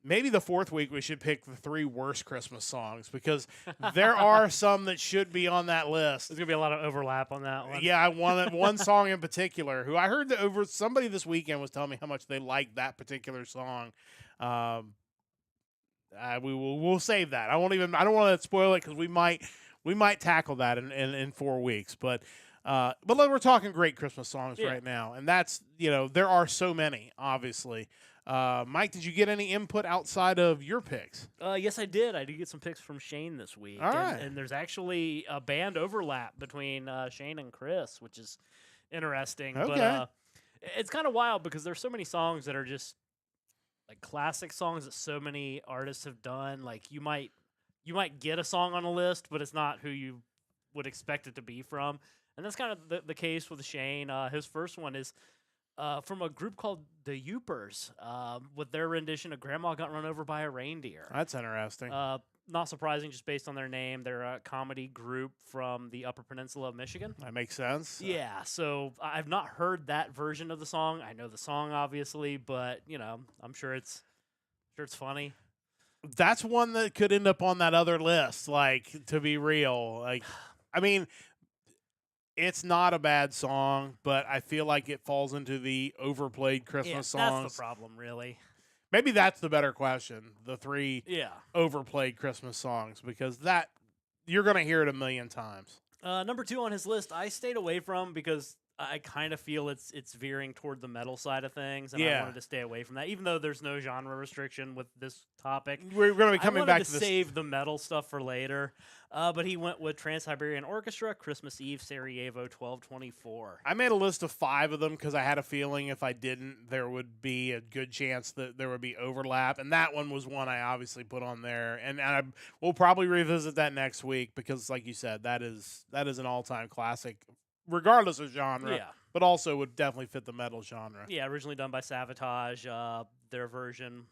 Maybe the 4th week we should pick the 3 worst Christmas songs, because there are some that should be on that list. There's going to be a lot of overlap on that one. Yeah, I wanted one song in particular, who I heard that somebody this weekend was telling me how much they liked that particular song. We'll save that. I don't want to spoil it because we might tackle that in 4 weeks. But we're talking great Christmas songs right now, and that's, there are so many, obviously. Mike, did you get any input outside of your picks? Yes, I did. I did get some picks from Shane this week. All right. And there's actually a band overlap between Shane and Chris, which is interesting. Okay. But it's kind of wild because there's so many songs that are just like classic songs that so many artists have done. Like you might get a song on a list, but it's not who you would expect it to be from. And that's kind of the case with Shane. His first one is from a group called the Youpers, with their rendition of Grandma Got Run Over by a Reindeer. That's interesting. Not surprising just based on their name. They're a comedy group from the Upper Peninsula of Michigan. That makes sense. Yeah, so I've not heard that version of the song. I know the song, obviously, but, I'm sure it's funny. That's one that could end up on that other list, to be real. I mean, it's not a bad song, but I feel like it falls into the overplayed Christmas songs. That's the problem, really. Maybe that's the better question, the 3 Yeah. overplayed Christmas songs, because that you're going to hear it a million times. Number 2 on his list, I stayed away from because I kind of feel it's veering toward the metal side of things, and I Yeah. wanted to stay away from that, even though there's no genre restriction with this topic. We're going to be coming I wanted back to to this. save the metal stuff for later, but he went with Trans-Siberian Orchestra, Christmas Eve, Sarajevo, 1224. I made a list of 5 of them because I had a feeling if I didn't, there would be a good chance that there would be overlap. And that one was one I obviously put on there. And we'll probably revisit that next week because, like you said, that is an all-time classic, regardless of genre, Yeah. but also would definitely fit the metal genre. Yeah, originally done by Savatage. Their version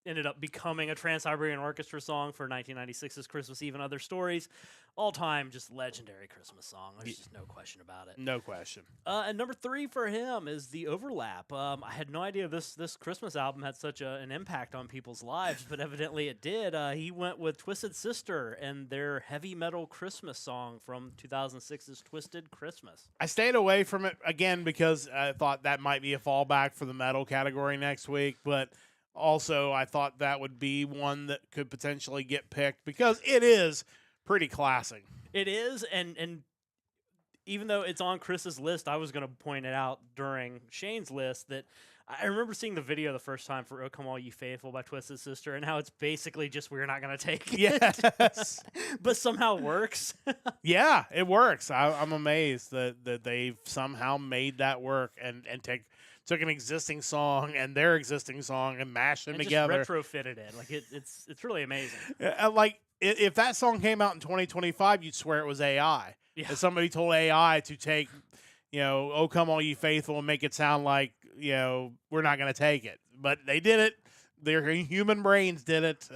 ended up becoming a Trans-Siberian Orchestra song for 1996's Christmas Eve and Other Stories. All-time, just legendary Christmas song. There's just no question about it. No question. And number 3 for him is The Overlap. I had no idea this Christmas album had such an impact on people's lives, but evidently it did. He went with Twisted Sister and their heavy metal Christmas song from 2006's Twisted Christmas. I stayed away from it again because I thought that might be a fallback for the metal category next week, but also I thought that would be one that could potentially get picked because it is pretty classic. It is, and even though it's on Chris's list, I was going to point it out during Shane's list that I remember seeing the video the first time for "Oh Come All You Faithful" by Twisted Sister, and how it's basically just we're not going to take it. Yes. But somehow works. Yeah, it works. I'm amazed that they've somehow made that work and took an existing song and their existing song and mashed them and together. just retrofitted it. Like it's really amazing. Like if that song came out in 2025, you'd swear it was AI. Yeah. If somebody told AI to take, "Oh Come All You Faithful" and make it sound like, we're not going to take it, but they did it. Their human brains did it.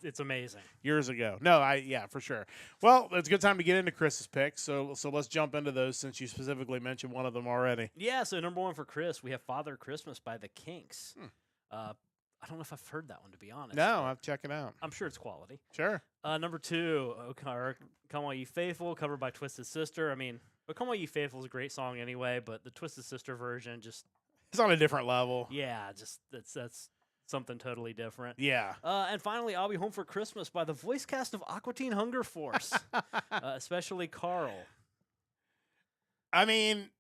It's amazing. Years ago. No, yeah, for sure. Well, it's a good time to get into Chris's picks. So let's jump into those since you specifically mentioned one of them already. Yeah, so number 1 for Chris, we have Father Christmas by the Kinks. I don't know if I've heard that one, to be honest. No, I'll check it out. I'm sure it's quality. Sure. Number 2, Come All You Faithful, covered by Twisted Sister. I mean, Come All You Faithful is a great song anyway, but the Twisted Sister version just... It's on a different level. Yeah, just that's something totally different. Yeah. And finally, I'll Be Home for Christmas by the voice cast of Aqua Teen Hunger Force, especially Carl. I mean,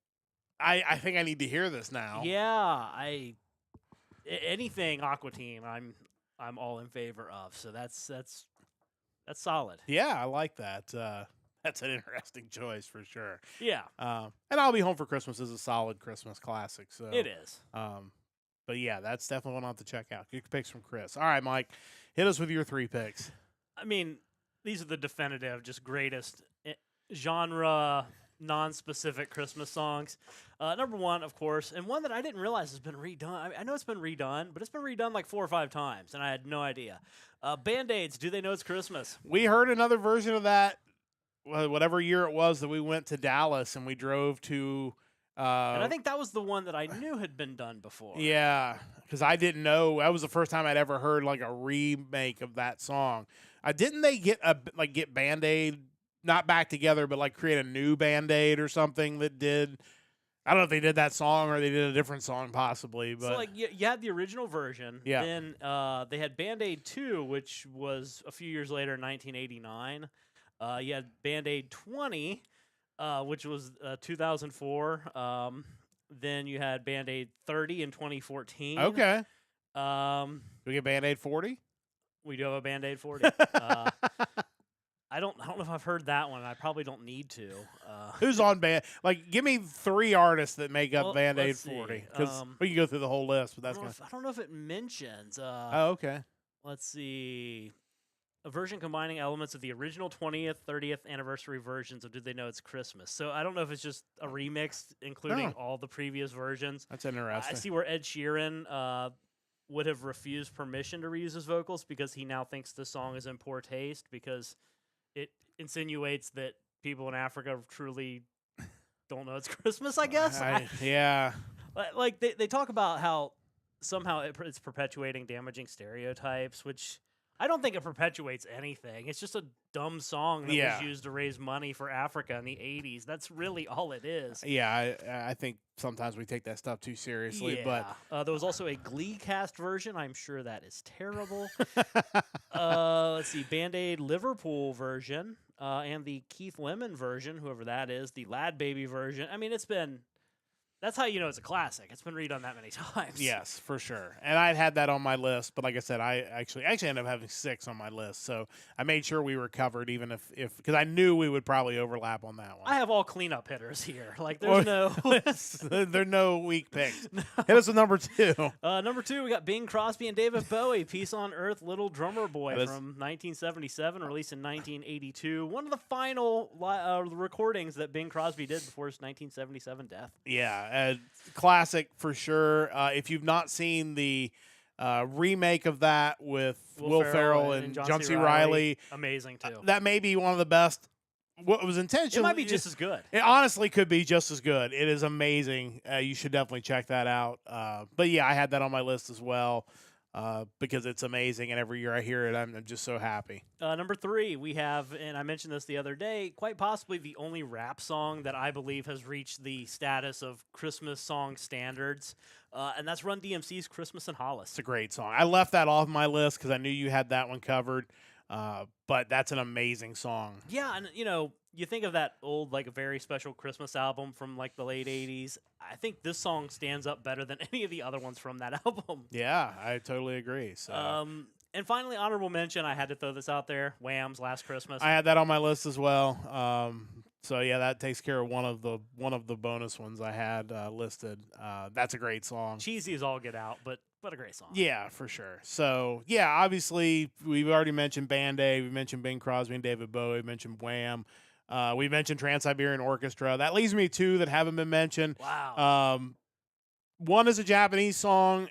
I think I need to hear this now. Yeah, anything Aqua Teen, I'm all in favor of. So that's solid. Yeah, I like that. That's an interesting choice for sure. Yeah, And I'll Be Home for Christmas is a solid Christmas classic. So it is. But yeah, that's definitely one I'll have to check out. Good picks from Chris. All right, Mike, hit us with your 3 picks. I mean, these are the definitive, just greatest genre, non-specific Christmas songs. Number 1, of course, and one that I didn't realize has been redone. I know it's been redone, but it's been redone like 4 or 5 times, and I had no idea. Band-Aids, Do They Know It's Christmas? We heard another version of that, whatever year it was that we went to Dallas and we drove to. And I think that was the one that I knew had been done before. Yeah, because I didn't know. That was the first time I'd ever heard like a remake of that song. Didn't they get Band-Aid, not back together, but like create a new Band-Aid or something that did? I don't know if they did that song or they did a different song possibly. But so like you had the original version. Yeah. Then they had Band-Aid 2, which was a few years later in 1989. You had Band-Aid 20. Which was 2004. Then you had Band-Aid 30 in 2014. Okay. Do we get Band-Aid 40? We do have a Band-Aid 40. I don't know if I've heard that one. I probably don't need to. Who's on Band? Like, give me 3 artists that make up Band-Aid let's 40. see. Because we can go through the whole list, but I that's don't know if it mentions. Oh, okay. Let's see. A version combining elements of the original 20th, 30th anniversary versions of Did They Know It's Christmas? So I don't know if it's just a remix, including all the previous versions. That's interesting. I see where Ed Sheeran would have refused permission to reuse his vocals because he now thinks the song is in poor taste because it insinuates that people in Africa truly don't know it's Christmas, I guess. Yeah. Like they talk about how somehow it's perpetuating damaging stereotypes, which I don't think it perpetuates anything. It's just a dumb song that was used to raise money for Africa in the 80s. That's really all it is. Yeah, I think sometimes we take that stuff too seriously. Yeah. But there was also a Glee cast version. I'm sure that is terrible. Let's see, Band-Aid Liverpool version and the Keith Lemon version, whoever that is, the Lad Baby version. I mean, it's been That's how you know it's a classic. It's been redone that many times. Yes, for sure. And I'd had that on my list, but like I said, I actually ended up having 6 on my list. So I made sure we were covered, even if because I knew we would probably overlap on that one. I have all cleanup hitters here. Like there's no there's no weak picks. Hit us with number 2. Number 2, we got Bing Crosby and David Bowie, "Peace on Earth, Little Drummer Boy" from 1977, released in 1982. One of the final recordings that Bing Crosby did before his 1977 death. Yeah. Classic for sure. If you've not seen the remake of that with Will Ferrell and John C. Reilly, amazing too. That may be one of the best. What was intentional? It might be just as good. It honestly could be just as good. It is amazing. You should definitely check that out. But yeah, I had that on my list as well. Because it's amazing, and every year I hear it, I'm just so happy. Number 3, we have, and I mentioned this the other day, quite possibly the only rap song that I believe has reached the status of Christmas song standards, and that's Run DMC's "Christmas in Hollis." It's a great song. I left that off my list because I knew you had that one covered, but that's an amazing song. Yeah, and you think of that old, like, a very special Christmas album from, like, the late 80s. I think this song stands up better than any of the other ones from that album. Yeah, I totally agree. So, and finally, honorable mention, I had to throw this out there, Wham's "Last Christmas." I had that on my list as well. So yeah, that takes care of one of the bonus ones I had listed. That's a great song. Cheesy as all get out, but a great song. Yeah, for sure. So yeah, obviously we've already mentioned Band Aid, we mentioned Bing Crosby and David Bowie, we mentioned Wham. We mentioned Trans-Siberian Orchestra. That leaves me 2 that haven't been mentioned. Wow. One is a Japanese song.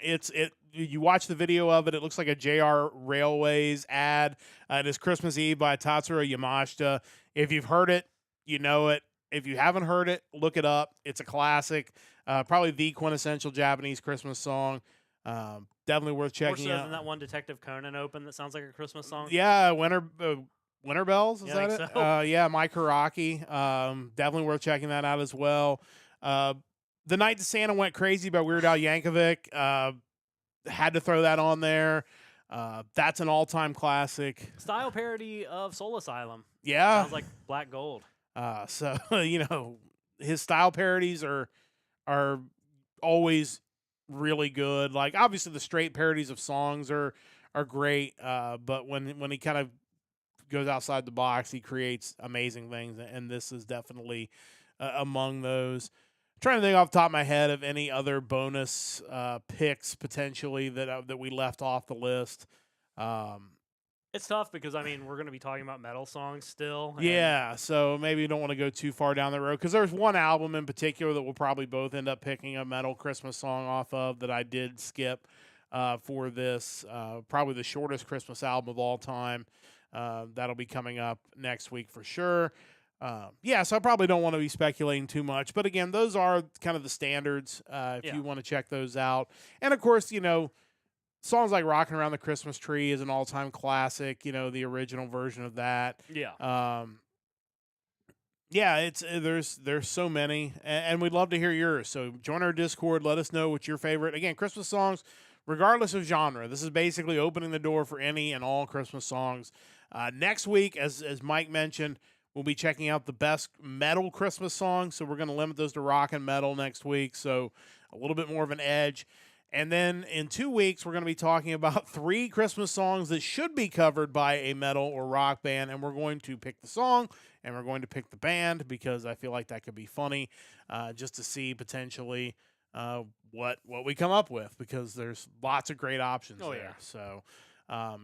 You watch the video of it. It looks like a JR Railways ad. It is Christmas Eve by Tatsuro Yamashita. If you've heard it, you know it. If you haven't heard it, look it up. It's a classic. Probably the quintessential Japanese Christmas song. Definitely worth checking More so out. than that one Detective Conan open that sounds like a Christmas song. Yeah, Winter Bells, is that it? So. Yeah, Mike Hiraki. Definitely worth checking that out as well. The Night that Santa Went Crazy by Weird Al Yankovic. Had to throw that on there. That's an all-time classic. Style parody of Soul Asylum. Yeah. Sounds like Black Gold. So, his style parodies are always really good. Like, obviously, the straight parodies of songs are great, but when he kind of goes outside the box, he creates amazing things, and this is definitely among those. I'm trying to think off the top of my head of any other bonus picks potentially that we left off the list. It's tough because, we're going to be talking about metal songs still. Yeah, so maybe you don't want to go too far down the road because there's one album in particular that we'll probably both end up picking a metal Christmas song off of that I did skip for this. Probably the shortest Christmas album of all time. That'll be coming up next week for sure. So I probably don't want to be speculating too much. But again, those are kind of the standards if you want to check those out. And, of course, songs like "Rockin' Around the Christmas Tree" is an all-time classic, the original version of that. Yeah. There's so many, and we'd love to hear yours. So join our Discord. Let us know what's your favorite. Again, Christmas songs, regardless of genre. This is basically opening the door for any and all Christmas songs. Next week, as Mike mentioned, we'll be checking out the best metal Christmas songs. So we're going to limit those to rock and metal next week. So a little bit more of an edge. And then in 2 weeks, we're going to be talking about 3 Christmas songs that should be covered by a metal or rock band. And we're going to pick the song and we're going to pick the band because I feel like that could be funny just to see potentially what we come up with because there's lots of great options there. Yeah. So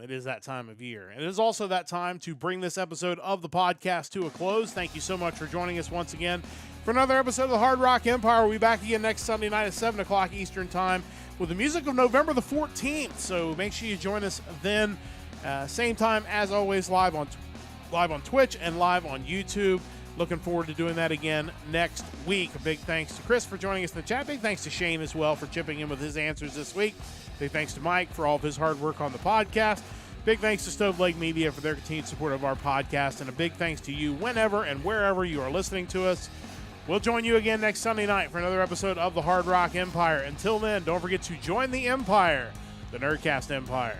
it is that time of year. And it is also that time to bring this episode of the podcast to a close. Thank you so much for joining us once again for another episode of the Hard Rock Empire. We'll be back again next Sunday night at 7 o'clock Eastern Time with the music of November the 14th. So make sure you join us then. Same time, as always, live on Twitch and live on YouTube. Looking forward to doing that again next week. A big thanks to Chris for joining us in the chat. Big thanks to Shane as well for chipping in with his answers this week. Big thanks to Mike for all of his hard work on the podcast. Big thanks to Stove Lake Media for their continued support of our podcast. And a big thanks to you whenever and wherever you are listening to us. We'll join you again next Sunday night for another episode of the Hard Rock Empire. Until then, don't forget to join the Empire, the Nerdcast Empire.